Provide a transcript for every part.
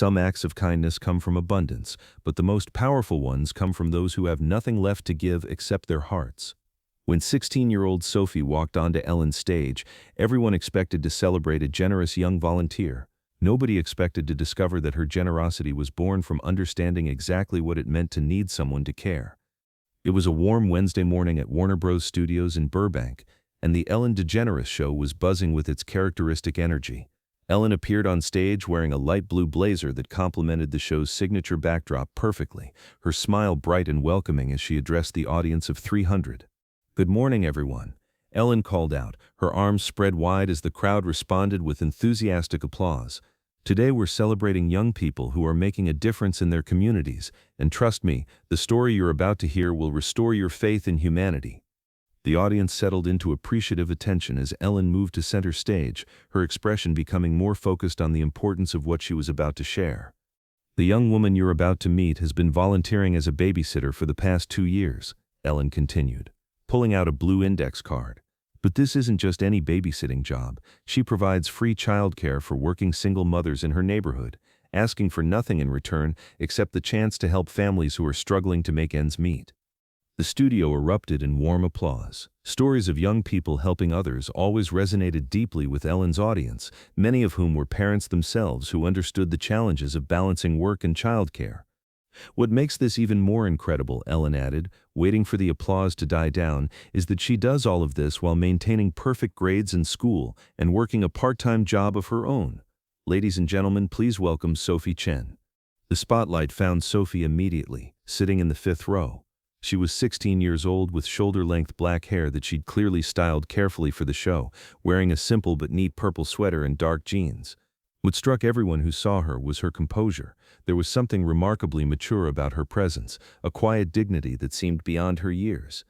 Some acts of kindness come from abundance, but the most powerful ones come from those who have nothing left to give except their hearts. When 16-year-old Sophie walked onto Ellen's stage, everyone expected to celebrate a generous young volunteer. Nobody expected to discover that her generosity was born from understanding exactly what it meant to need someone to care. It was a warm Wednesday morning at Warner Bros. Studios in Burbank, and the Ellen DeGeneres show was buzzing with its characteristic energy. Ellen appeared on stage wearing a light blue blazer that complemented the show's signature backdrop perfectly, her smile bright and welcoming as she addressed the audience of 300. "Good morning, everyone," Ellen called out, her arms spread wide as the crowd responded with enthusiastic applause. "Today we're celebrating young people who are making a difference in their communities, and trust me, the story you're about to hear will restore your faith in humanity." The audience settled into appreciative attention as Ellen moved to center stage, her expression becoming more focused on the importance of what she was about to share. "The young woman you're about to meet has been volunteering as a babysitter for the past 2 years, Ellen continued, pulling out a blue index card. "But this isn't just any babysitting job. She provides free childcare for working single mothers in her neighborhood, asking for nothing in return except the chance to help families who are struggling to make ends meet." The studio erupted in warm applause. Stories of young people helping others always resonated deeply with Ellen's audience, many of whom were parents themselves who understood the challenges of balancing work and childcare. "What makes this even more incredible," Ellen added, waiting for the applause to die down, "is that she does all of this while maintaining perfect grades in school and working a part-time job of her own. Ladies and gentlemen, please welcome Sophie Chen." The spotlight found Sophie immediately, sitting in the 5th row. She was 16 years old with shoulder-length black hair that she'd clearly styled carefully for the show, wearing a simple but neat purple sweater and dark jeans. What struck everyone who saw her was her composure. There was something remarkably mature about her presence, a quiet dignity that seemed beyond her years.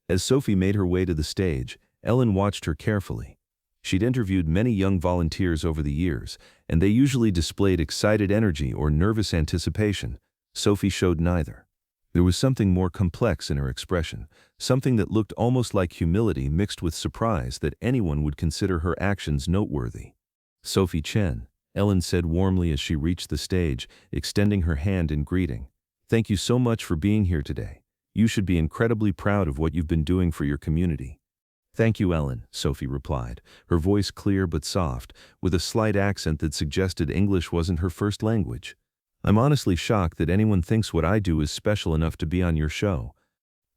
As Sophie made her way to the stage, Ellen watched her carefully. She'd interviewed many young volunteers over the years, and they usually displayed excited energy or nervous anticipation. Sophie showed neither. There was something more complex in her expression, something that looked almost like humility mixed with surprise that anyone would consider her actions noteworthy. "Sophie Chen," Ellen said warmly as she reached the stage, extending her hand in greeting. "Thank you so much for being here today. You should be incredibly proud of what you've been doing for your community." "Thank you, Ellen," Sophie replied, her voice clear but soft, with a slight accent that suggested English wasn't her first language. "I'm honestly shocked that anyone thinks what I do is special enough to be on your show."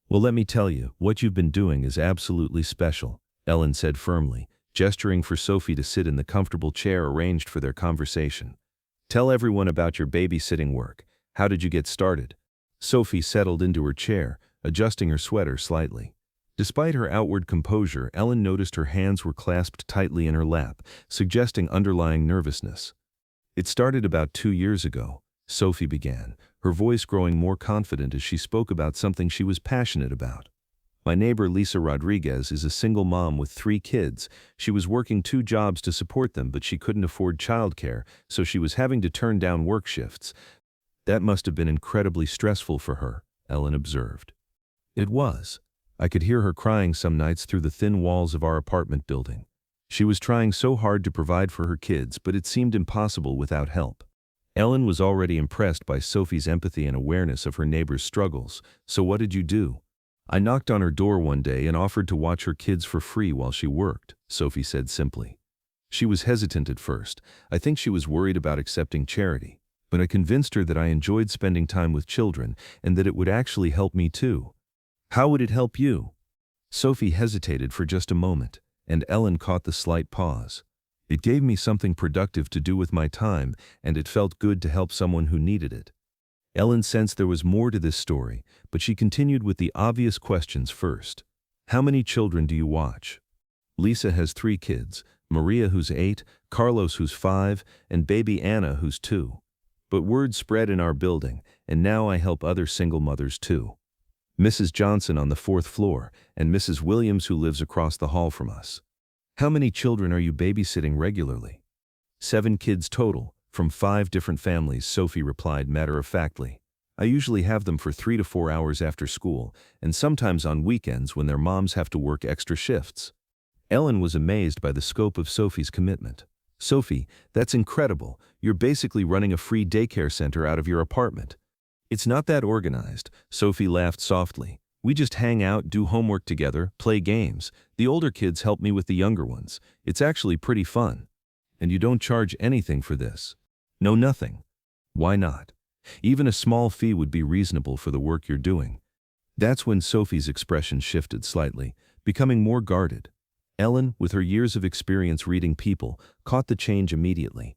"Well, let me tell you, what you've been doing is absolutely special," Ellen said firmly, gesturing for Sophie to sit in the comfortable chair arranged for their conversation. "Tell everyone about your babysitting work. How did you get started?" Sophie settled into her chair, adjusting her sweater slightly. Despite her outward composure, Ellen noticed her hands were clasped tightly in her lap, suggesting underlying nervousness. "It started about 2 years ago," Sophie began, her voice growing more confident as she spoke about something she was passionate about. "My neighbor Lisa Rodriguez is a single mom with 3 kids. She was working 2 jobs to support them, but she couldn't afford childcare, so she was having to turn down work shifts. That must have been incredibly stressful for her," Ellen observed. "It was. I could hear her crying some nights through the thin walls of our apartment building. She was trying so hard to provide for her kids, but it seemed impossible without help." Ellen was already impressed by Sophie's empathy and awareness of her neighbor's struggles. "So what did you do?" "I knocked on her door one day and offered to watch her kids for free while she worked," Sophie said simply. "She was hesitant at first. I think she was worried about accepting charity. But I convinced her that I enjoyed spending time with children and that it would actually help me too." "How would it help you?" Sophie hesitated for just a moment, and Ellen caught the slight pause. "It gave me something productive to do with my time, and it felt good to help someone who needed it." Ellen sensed there was more to this story, but she continued with the obvious questions first. "How many children do you watch?" "Lisa has 3 kids, Maria who's 8, Carlos who's 5, and baby Anna who's 2. But word spread in our building, and now I help other single mothers too. Mrs. Johnson on the 4th floor, and Mrs. Williams who lives across the hall from us." "How many children are you babysitting regularly?" 7 kids total, from 5 different families," Sophie replied matter-of-factly. "I usually have them for 3 to 4 hours after school, and sometimes on weekends when their moms have to work extra shifts." Ellen was amazed by the scope of Sophie's commitment. Sophie, that's incredible. You're basically running a free daycare center out of your apartment. It's not that organized, Sophie laughed softly. We just hang out, do homework together, play games. The older kids help me with the younger ones. It's actually pretty fun. And you don't charge anything for this? No, nothing. Why not? Even a small fee would be reasonable for the work you're doing. That's when Sophie's expression shifted slightly, becoming more guarded. Ellen, with her years of experience reading people, caught the change immediately.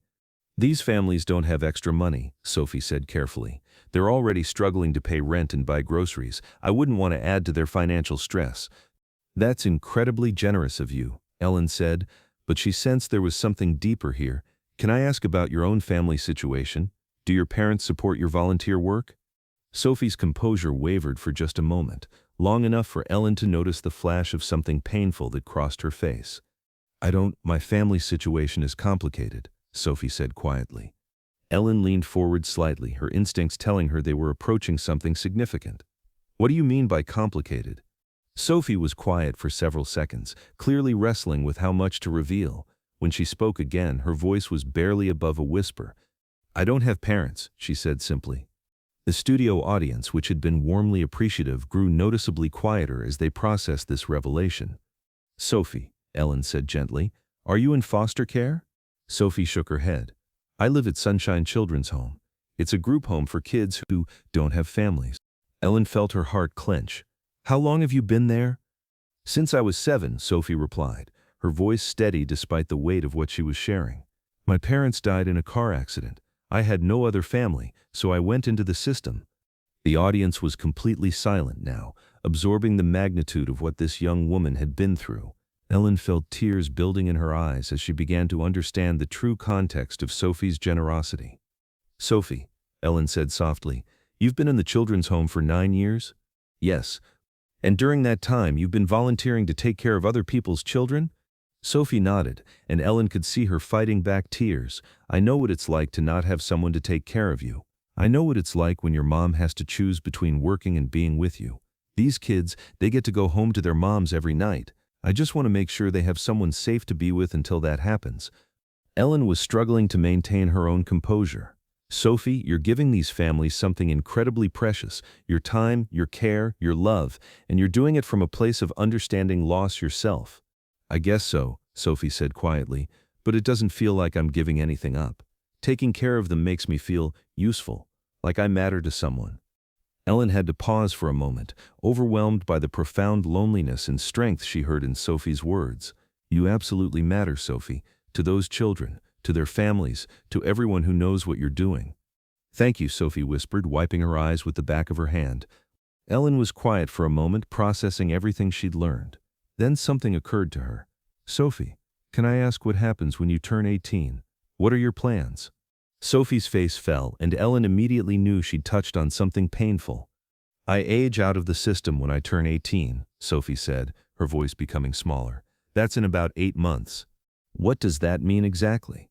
These families don't have extra money, Sophie said carefully. They're already struggling to pay rent and buy groceries. I wouldn't want to add to their financial stress. That's incredibly generous of you, Ellen said, but she sensed there was something deeper here. Can I ask about your own family situation? Do your parents support your volunteer work? Sophie's composure wavered for just a moment, long enough for Ellen to notice the flash of something painful that crossed her face. My family situation is complicated, Sophie said quietly. Ellen leaned forward slightly, her instincts telling her they were approaching something significant. What do you mean by complicated? Sophie was quiet for several seconds, clearly wrestling with how much to reveal. When she spoke again, her voice was barely above a whisper. I don't have parents, she said simply. The studio audience, which had been warmly appreciative, grew noticeably quieter as they processed this revelation. Sophie, Ellen said gently, are you in foster care? Sophie shook her head. I live at Sunshine Children's Home. It's a group home for kids who don't have families. Ellen felt her heart clench. How long have you been there? Since I was 7, Sophie replied, her voice steady despite the weight of what she was sharing. My parents died in a car accident. I had no other family, so I went into the system. The audience was completely silent now, absorbing the magnitude of what this young woman had been through. Ellen felt tears building in her eyes as she began to understand the true context of Sophie's generosity. Sophie, Ellen said softly, you've been in the children's home for 9 years? Yes. And during that time, you've been volunteering to take care of other people's children? Sophie nodded, and Ellen could see her fighting back tears. I know what it's like to not have someone to take care of you. I know what it's like when your mom has to choose between working and being with you. These kids, they get to go home to their moms every night. I just want to make sure they have someone safe to be with until that happens. Ellen was struggling to maintain her own composure. Sophie, you're giving these families something incredibly precious, your time, your care, your love, and you're doing it from a place of understanding loss yourself. I guess so, Sophie said quietly, but it doesn't feel like I'm giving anything up. Taking care of them makes me feel useful, like I matter to someone. Ellen had to pause for a moment, overwhelmed by the profound loneliness and strength she heard in Sophie's words. You absolutely matter, Sophie, to those children, to their families, to everyone who knows what you're doing. Thank you, Sophie whispered, wiping her eyes with the back of her hand. Ellen was quiet for a moment, processing everything she'd learned. Then something occurred to her. Sophie, can I ask what happens when you turn 18? What are your plans? Sophie's face fell, and Ellen immediately knew she'd touched on something painful. I age out of the system when I turn 18, Sophie said, her voice becoming smaller. That's in about 8 months. What does that mean exactly?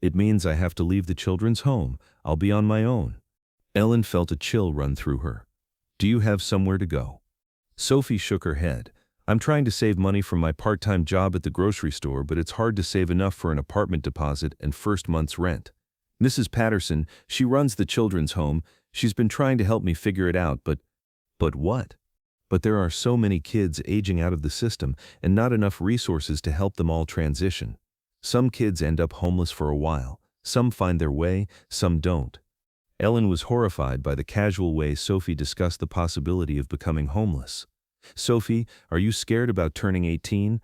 It means I have to leave the children's home. I'll be on my own. Ellen felt a chill run through her. Do you have somewhere to go? Sophie shook her head. I'm trying to save money from my part-time job at the grocery store, but it's hard to save enough for an apartment deposit and first month's rent. Mrs. Patterson, she runs the children's home. She's been trying to help me figure it out, but what? But there are so many kids aging out of the system and not enough resources to help them all transition. Some kids end up homeless for a while. Some find their way, some don't. Ellen was horrified by the casual way Sophie discussed the possibility of becoming homeless. Sophie, are you scared about turning 18?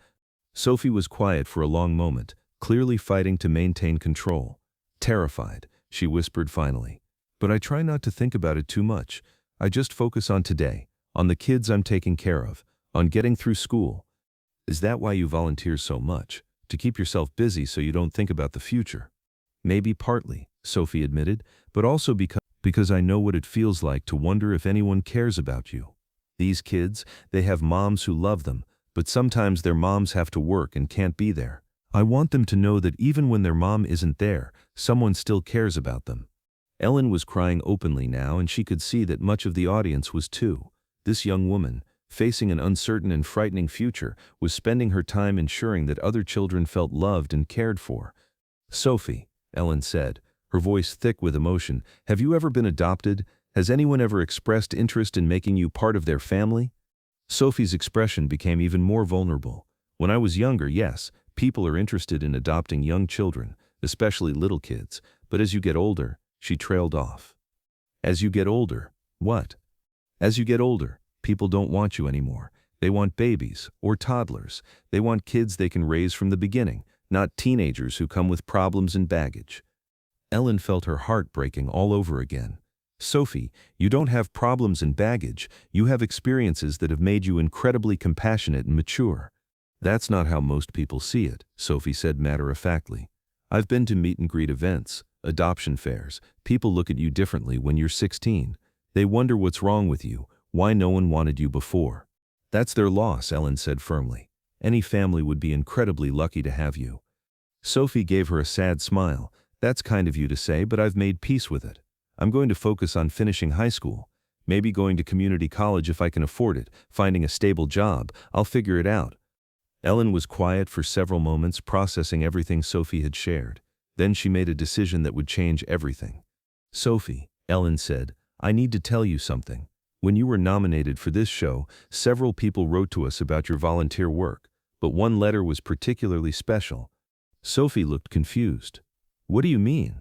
Sophie was quiet for a long moment, clearly fighting to maintain control. Terrified, she whispered finally. But I try not to think about it too much. I just focus on today, on the kids I'm taking care of, on getting through school. Is that why you volunteer so much? To keep yourself busy so you don't think about the future? Maybe partly, Sophie admitted, but also because I know what it feels like to wonder if anyone cares about you. These kids, they have moms who love them, but sometimes their moms have to work and can't be there. I want them to know that even when their mom isn't there, someone still cares about them. Ellen was crying openly now, and she could see that much of the audience was too. This young woman, facing an uncertain and frightening future, was spending her time ensuring that other children felt loved and cared for. Sophie, Ellen said, her voice thick with emotion, have you ever been adopted? Has anyone ever expressed interest in making you part of their family? Sophie's expression became even more vulnerable. When I was younger, yes, people are interested in adopting young children, especially little kids, but as you get older, she trailed off. As you get older, what? As you get older, people don't want you anymore. They want babies or toddlers. They want kids they can raise from the beginning, not teenagers who come with problems and baggage. Ellen felt her heart breaking all over again. Sophie, you don't have problems and baggage, you have experiences that have made you incredibly compassionate and mature. That's not how most people see it, Sophie said matter-of-factly. I've been to meet-and-greet events, adoption fairs. People look at you differently when you're 16. They wonder what's wrong with you, why no one wanted you before. That's their loss, Ellen said firmly. Any family would be incredibly lucky to have you. Sophie gave her a sad smile. That's kind of you to say, but I've made peace with it. I'm going to focus on finishing high school, maybe going to community college if I can afford it, finding a stable job. I'll figure it out. Ellen was quiet for several moments, processing everything Sophie had shared. Then she made a decision that would change everything. Sophie, Ellen said, I need to tell you something. When you were nominated for this show, several people wrote to us about your volunteer work, but one letter was particularly special. Sophie looked confused. What do you mean?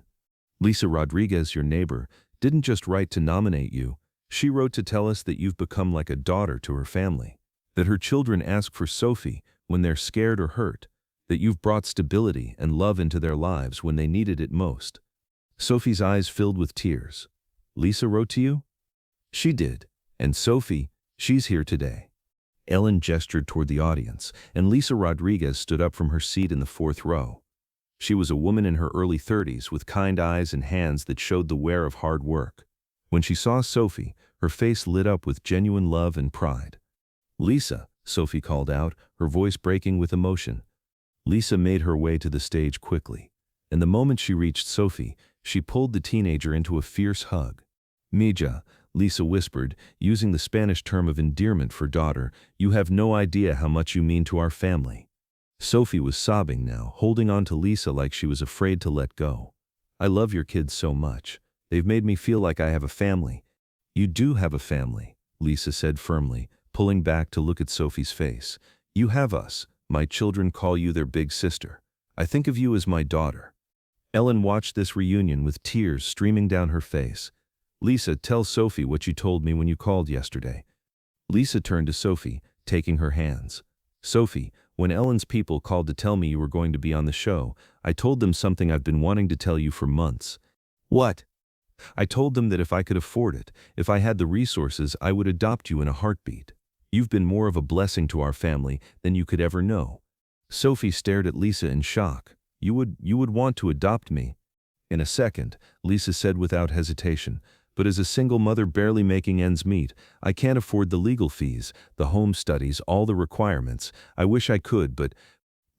Lisa Rodriguez, your neighbor, didn't just write to nominate you. She wrote to tell us that you've become like a daughter to her family, that her children ask for Sophie when they're scared or hurt, that you've brought stability and love into their lives when they needed it most. Sophie's eyes filled with tears. Lisa wrote to you? She did. And Sophie, she's here today. Ellen gestured toward the audience, and Lisa Rodriguez stood up from her seat in the fourth row. She was a woman in her early 30s with kind eyes and hands that showed the wear of hard work. When she saw Sophie, her face lit up with genuine love and pride. Lisa, Sophie called out, her voice breaking with emotion. Lisa made her way to the stage quickly, and the moment she reached Sophie, she pulled the teenager into a fierce hug. Mija, Lisa whispered, using the Spanish term of endearment for daughter, you have no idea how much you mean to our family. Sophie was sobbing now, holding on to Lisa like she was afraid to let go. I love your kids so much. They've made me feel like I have a family. You do have a family, Lisa said firmly, pulling back to look at Sophie's face. You have us. My children call you their big sister. I think of you as my daughter. Ellen watched this reunion with tears streaming down her face. Lisa, tell Sophie what you told me when you called yesterday. Lisa turned to Sophie, taking her hands. Sophie, when Ellen's people called to tell me you were going to be on the show, I told them something I've been wanting to tell you for months. What? I told them that if I could afford it, if I had the resources, I would adopt you in a heartbeat. You've been more of a blessing to our family than you could ever know. Sophie stared at Lisa in shock. You would want to adopt me? In a second, Lisa said without hesitation, but as a single mother barely making ends meet, I can't afford the legal fees, the home studies, all the requirements. I wish I could, but…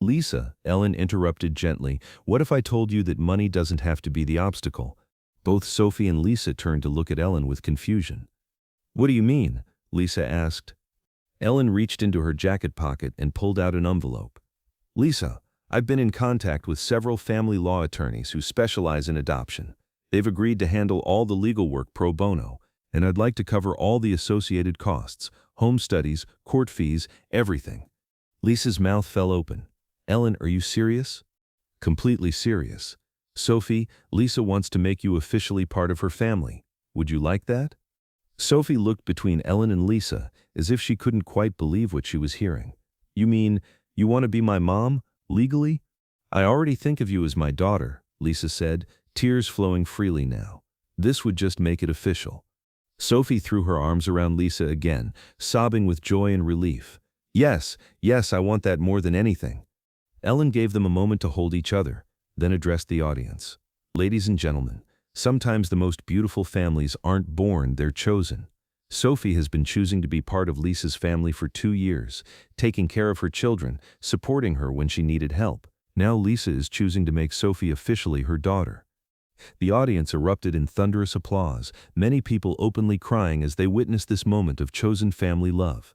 Lisa, Ellen interrupted gently, what if I told you that money doesn't have to be the obstacle? Both Sophie and Lisa turned to look at Ellen with confusion. What do you mean? Lisa asked. Ellen reached into her jacket pocket and pulled out an envelope. Lisa, I've been in contact with several family law attorneys who specialize in adoption. They've agreed to handle all the legal work pro bono, and I'd like to cover all the associated costs, home studies, court fees, everything. Lisa's mouth fell open. Ellen, are you serious? Completely serious. Sophie, Lisa wants to make you officially part of her family. Would you like that? Sophie looked between Ellen and Lisa as if she couldn't quite believe what she was hearing. You mean, you want to be my mom, legally? I already think of you as my daughter, Lisa said, tears flowing freely now. This would just make it official. Sophie threw her arms around Lisa again, sobbing with joy and relief. Yes, I want that more than anything. Ellen gave them a moment to hold each other, then addressed the audience. Ladies and gentlemen, sometimes the most beautiful families aren't born, they're chosen. Sophie has been choosing to be part of Lisa's family for 2 years, taking care of her children, supporting her when she needed help. Now Lisa is choosing to make Sophie officially her daughter. The audience erupted in thunderous applause, many people openly crying as they witnessed this moment of chosen family love.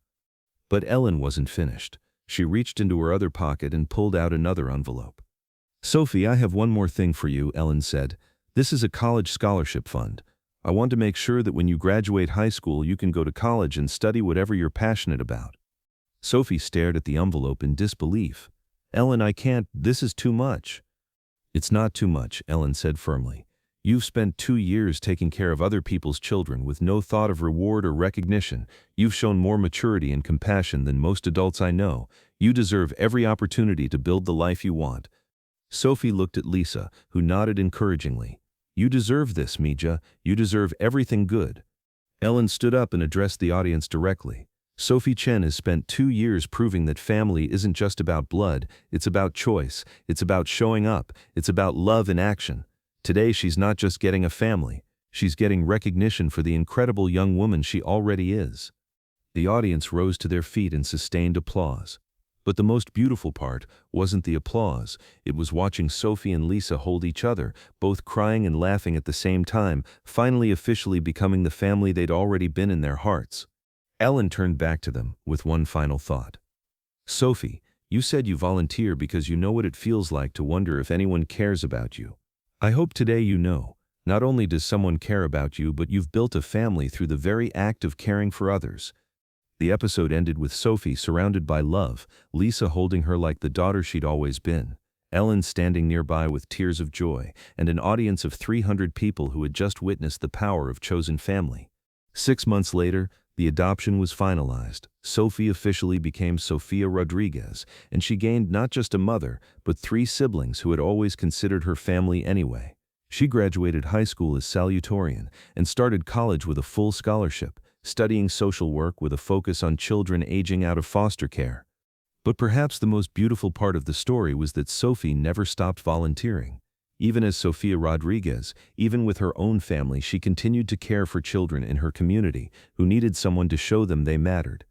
But Ellen wasn't finished. She reached into her other pocket and pulled out another envelope. Sophie, I have one more thing for you, Ellen said. This is a college scholarship fund. I want to make sure that when you graduate high school you can go to college and study whatever you're passionate about. Sophie stared at the envelope in disbelief. Ellen, I can't, this is too much. It's not too much, Ellen said firmly. You've spent 2 years taking care of other people's children with no thought of reward or recognition. You've shown more maturity and compassion than most adults I know. You deserve every opportunity to build the life you want. Sophie looked at Lisa, who nodded encouragingly. You deserve this, Mija. You deserve everything good. Ellen stood up and addressed the audience directly. Sophie Chen has spent 2 years proving that family isn't just about blood, it's about choice, it's about showing up, it's about love in action. Today she's not just getting a family, she's getting recognition for the incredible young woman she already is. The audience rose to their feet in sustained applause. But the most beautiful part wasn't the applause, it was watching Sophie and Lisa hold each other, both crying and laughing at the same time, finally officially becoming the family they'd already been in their hearts. Ellen turned back to them with one final thought. Sophie, you said you volunteer because you know what it feels like to wonder if anyone cares about you. I hope today you know, not only does someone care about you, but you've built a family through the very act of caring for others. The episode ended with Sophie surrounded by love, Lisa holding her like the daughter she'd always been, Ellen standing nearby with tears of joy, and an audience of 300 people who had just witnessed the power of chosen family. 6 months later, the adoption was finalized. Sophie officially became Sofia Rodriguez, and she gained not just a mother, but 3 siblings who had always considered her family anyway. She graduated high school as salutatorian and started college with a full scholarship, studying social work with a focus on children aging out of foster care. But perhaps the most beautiful part of the story was that Sophie never stopped volunteering. Even as Sofia Rodriguez, even with her own family, she continued to care for children in her community who needed someone to show them they mattered.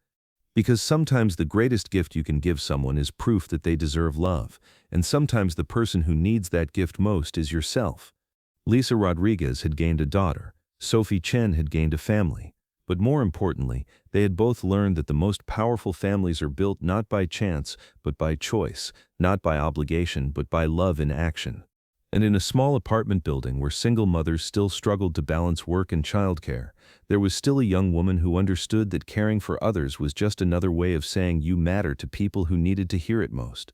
Because sometimes the greatest gift you can give someone is proof that they deserve love, and sometimes the person who needs that gift most is yourself. Lisa Rodriguez had gained a daughter, Sophie Chen had gained a family. But more importantly, they had both learned that the most powerful families are built not by chance, but by choice, not by obligation, but by love in action. And in a small apartment building where single mothers still struggled to balance work and childcare, there was still a young woman who understood that caring for others was just another way of saying you matter to people who needed to hear it most.